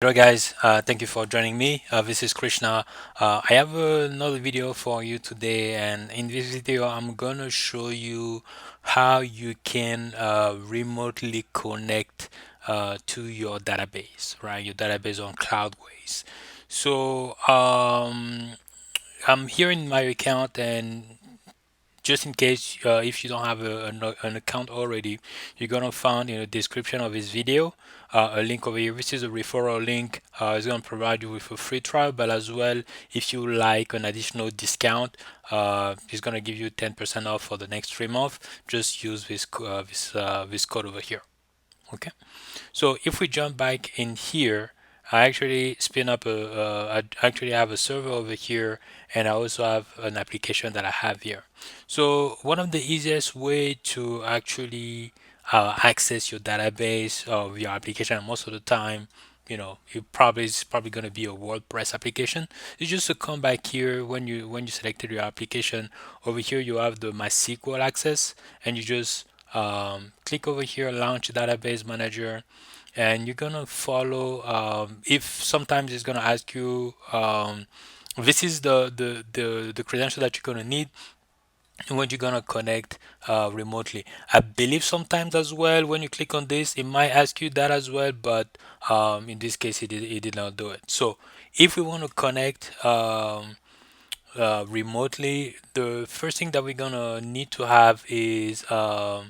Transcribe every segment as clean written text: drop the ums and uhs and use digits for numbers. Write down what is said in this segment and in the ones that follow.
Hello guys, thank you for joining me. This is Krishna. I have another video for you today, and in this video I'm gonna show you how you can remotely connect to your database, right? Your database on Cloudways. So I'm here in my account, and just in case if you don't have an account already, you're gonna find in the description of this video a link over here. This is a referral link. It's gonna provide you with a free trial, but as well, if you like an additional discount, it's gonna give you 10% off for the next 3 months. Just use this code over here. Okay. So if we jump back in here, I actually spin up I actually have a server over here, and I also have an application that I have here. So one of the easiest way to actually access your database of your application, and most of the time, it's probably going to be a WordPress application. It's just to come back here when you selected your application. Over here you have the MySQL access, and you just click over here, launch database manager, and you're gonna follow. If sometimes it's gonna ask you, this is the credential that you're gonna need when you're gonna connect remotely. I believe sometimes as well when you click on this, it might ask you that as well, but in this case, it did not do it. So if we want to connect remotely, the first thing that we're gonna need to have is uh,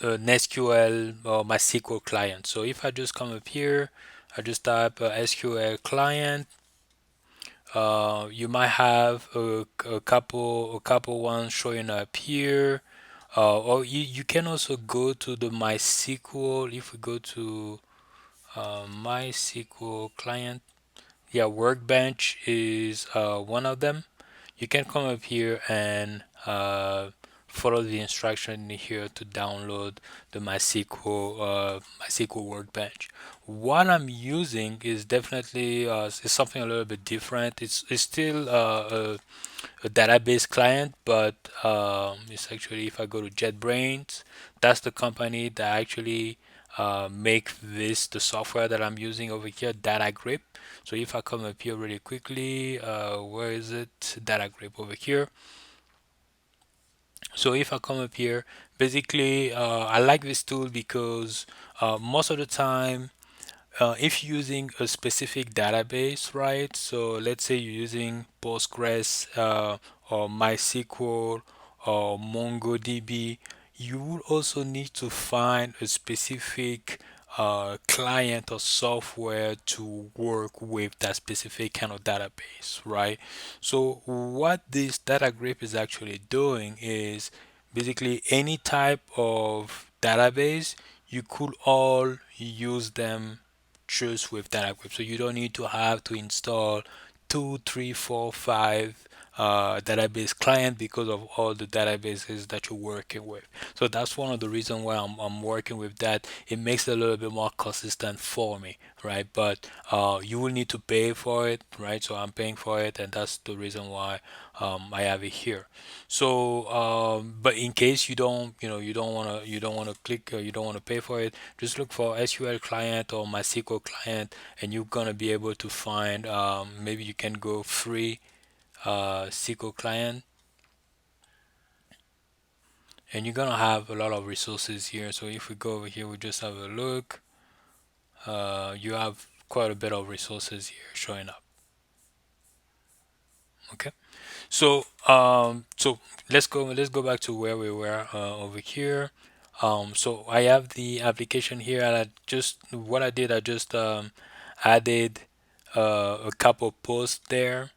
an SQL or MySQL client. So if I just come up here, I just type SQL client. You might have a couple ones showing up here, or you can also go to the MySQL. If we go to MySQL client, yeah, Workbench is one of them. You can come up here and follow the instruction here to download the MySQL Workbench. What I'm using is definitely is something a little bit different. It's still a database client, but it's actually, if I go to JetBrains, that's the company that actually make this the software that I'm using over here, DataGrip. So if I come up here really quickly, where is it? DataGrip over here. So if I come up here, basically, I like this tool because most of the time, if you're using a specific database, right? So let's say you're using Postgres or MySQL or MongoDB, you will also need to find a specific client or software to work with that specific kind of database, right? So what this data grip is actually doing is basically any type of database, you could all use them just with DataGrip. So you don't need to have to install two, three, four, five database client because of all the databases that you're working with. So that's one of the reasons why I'm working with that. It makes it a little bit more consistent for me, right? But you will need to pay for it, right? So I'm paying for it, and that's the reason why I have it here. So, but in case you don't wanna click, you don't wanna pay for it, just look for SQL client or MySQL client, and you're gonna be able to find. Maybe you can go free SQL client, and you're gonna have a lot of resources here. So if we go over here, we just have a look. You have quite a bit of resources here showing up. Okay. So let's go back to where we were over here. So I have the application here, and I just added a couple posts there.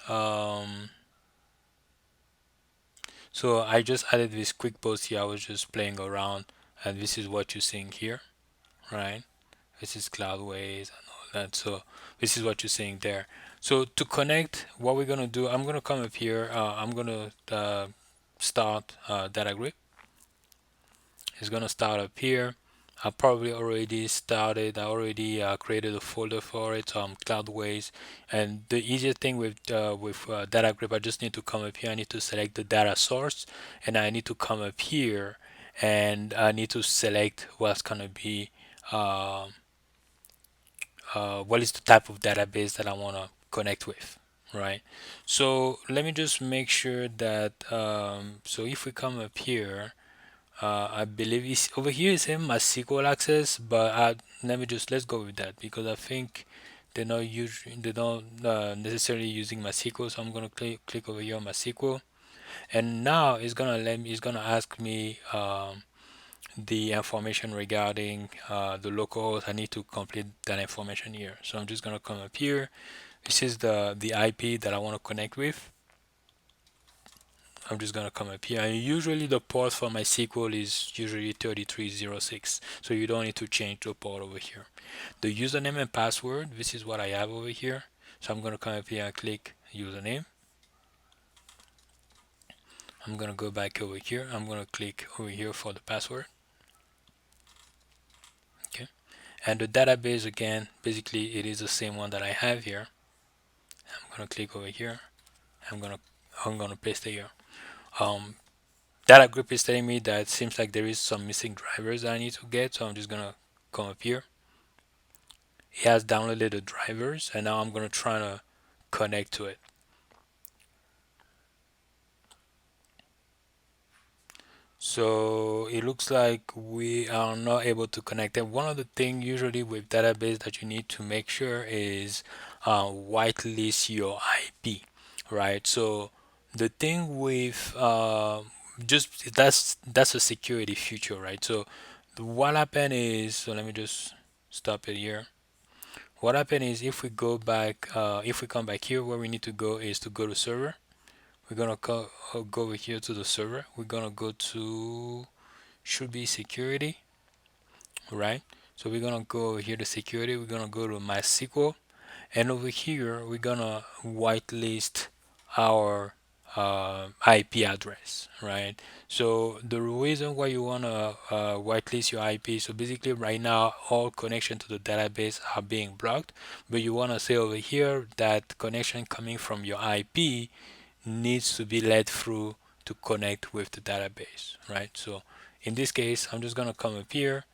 Um, so I just added this quick post here. I was just playing around, and this is what you're seeing here, right? This is Cloudways and all that. So this is what you're seeing there. So to connect, what we're gonna do, I'm gonna come up here. I'm gonna start DataGrip. It's gonna start up here. I probably already started. I already created a folder for it. Cloudways, and the easiest thing with DataGrip, I just need to come up here. I need to select the data source, and I need to come up here, and I need to select what's gonna be. Um what is the type of database that I want to connect with, right? So let me just make sure that so if we come up here, I believe it's over here is in my SQL access, but let me just let's go with that because I think they don't necessarily using my SQL. So I'm gonna click over here on my SQL, and now it's gonna ask me the information regarding the localhost. I need to complete that information here. So I'm just gonna come up here. This is the IP that I want to connect with. I'm just gonna come up here. And usually the port for my SQL is usually 3306, so you don't need to change the port over here. The username and password, this is what I have over here. So I'm gonna come up here and click username. I'm gonna go back over here. I'm gonna click over here for the password. Okay. And the database again, basically it is the same one that I have here. I'm gonna click over here. I'm gonna I'm gonna paste it here. Um, DataGrip is telling me that it seems like there is some missing drivers that I need to get, so I'm just gonna come up here. It has downloaded the drivers, and now I'm gonna try to connect to it. So it looks like we are not able to connect. And one of the things usually with database that you need to make sure is whitelist your IP, right? So the thing with just that's a security feature, right? So what happened is, so let me just stop it here. What happened is if we go back, if we come back here, where we need to go is to go to server. We're gonna go over here to the server. We're gonna go to should be security, right? So we're gonna go over here to security. We're gonna go to MySQL, and over here we're gonna whitelist our IP address, right? So the reason why you wanna whitelist your IP, so basically right now all connection to the database are being blocked, but you wanna say over here that connection coming from your IP needs to be led through to connect with the database, right? So in this case, I'm just gonna come up here.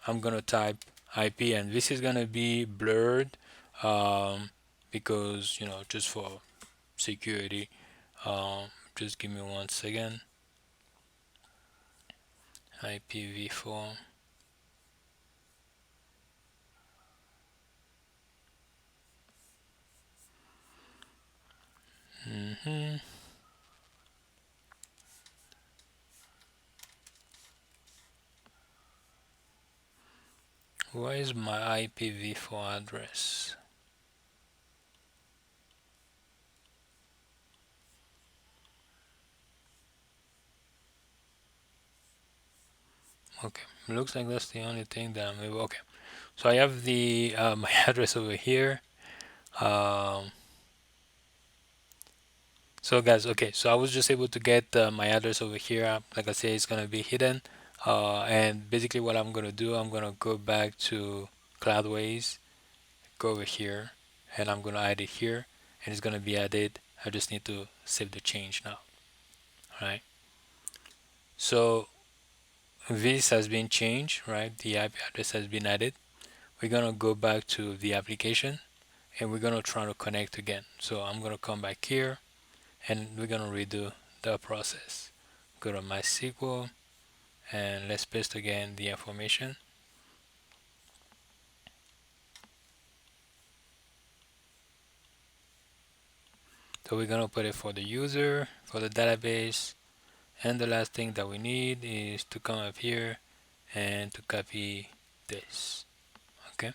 I'm gonna type IP, and this is gonna be blurred um, because just for security. Just give me 1 second. IPv4. hmm Where is my IPv4 address? Okay, looks like that's the only thing that I'm able. Okay, so I have the my address over here. Um, so guys, okay, so I was just able to get my address over here. Like I said, it's gonna be hidden. And basically, what I'm gonna do, I'm gonna go back to Cloudways, go over here, and I'm gonna add it here, and it's gonna be added. I just need to save the change now. All right. So this has been changed, right? The IP address has been added. We're gonna go back to the application, and we're gonna try to connect again. So I'm gonna come back here, and we're gonna redo the process. Go to MySQL, and let's paste again the information. So we're gonna put it for the user, for the database, and the last thing that we need is to come up here and to copy this. Okay,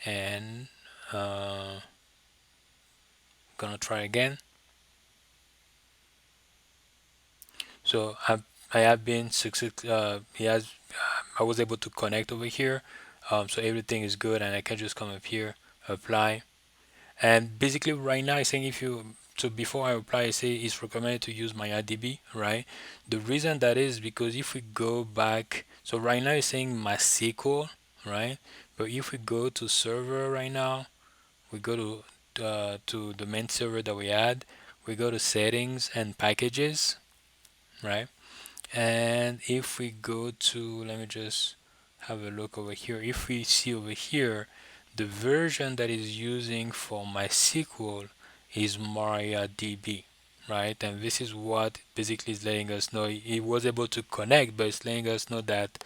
and gonna try again. So I have been success. He has. I was able to connect over here. So everything is good, and I can just come up here, apply, and basically right now it's saying if you. So before I apply, I say it's recommended to use mariadb, right? The reason that is because if we go back, so right now it's saying MySQL, right? But if we go to server right now, we go to the main server that we had, we go to settings and packages, right? And if we go to, let me just have a look over here. If we see over here the version that is using for MySQL is mariadb, right? And this is what basically is letting us know it was able to connect, but it's letting us know that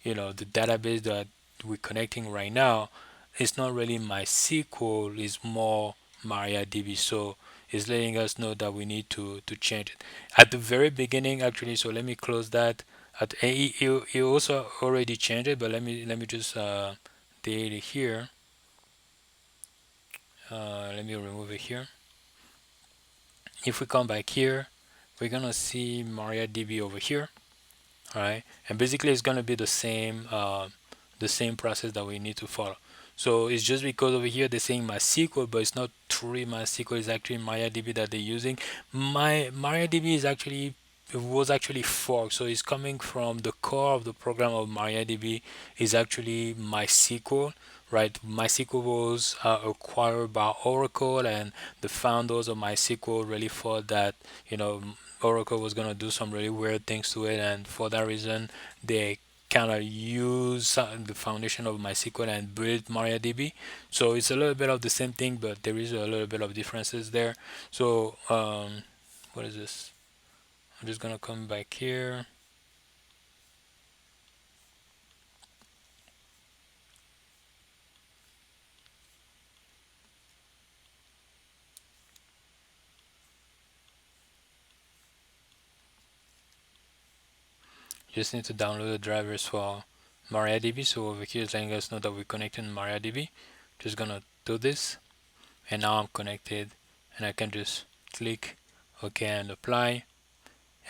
the database that we're connecting right now is not really MySQL, it's more MariaDB. So it's letting us know that we need to change it at the very beginning actually. So let me close that. It also already changed it, but let me just delete it here. Let me remove it here. If we come back here, we're gonna see MariaDB over here. All right, and basically it's going to be the same process that we need to follow. So it's just because over here they're saying MySQL, but it's not truly MySQL, it's actually MariaDB that they're using. MariaDB is actually, it was actually forked, so it's coming from the core of the program of MariaDB is actually MySQL, right? MySQL was acquired by Oracle, and the founders of MySQL really thought that you know Oracle was gonna do some really weird things to it, and for that reason, they kind of use the foundation of MySQL and build MariaDB. So it's a little bit of the same thing, but there is a little bit of differences there. So what is this? I'm just gonna come back here. Just need to download the drivers for MariaDB. So over here is letting us know that we're connected to MariaDB. Just gonna do this, and now I'm connected, and I can just click OK and apply,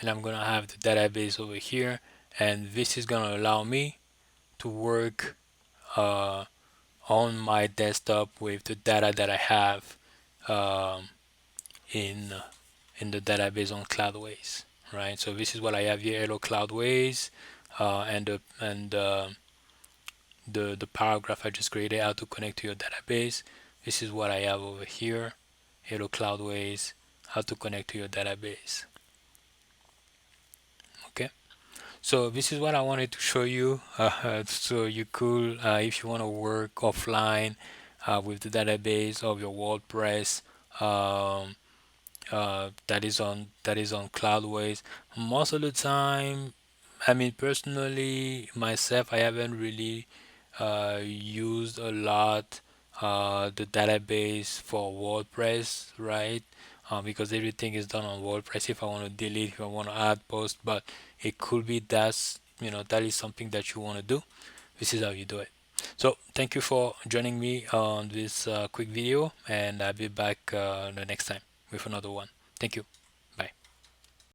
and I'm gonna have the database over here, and this is gonna allow me to work uh, on my desktop with the data that I have um, in in the database on Cloudways, right? So this is what I have here. Hello Cloudways, and the paragraph I just created, how to connect to your database. This is what I have over here. Hello Cloudways, how to connect to your database. Okay. So this is what I wanted to show you. So you could, if you want to work offline with the database of your WordPress, um, that is on Cloudways. Most of the time, I mean personally myself, I haven't really used a lot the database for WordPress, right? Because everything is done on WordPress. If I want to delete, if I want to add post, but it could be that is something that you want to do. This is how you do it. So thank you for joining me on this quick video, and I'll be back the next time with another one. Thank you.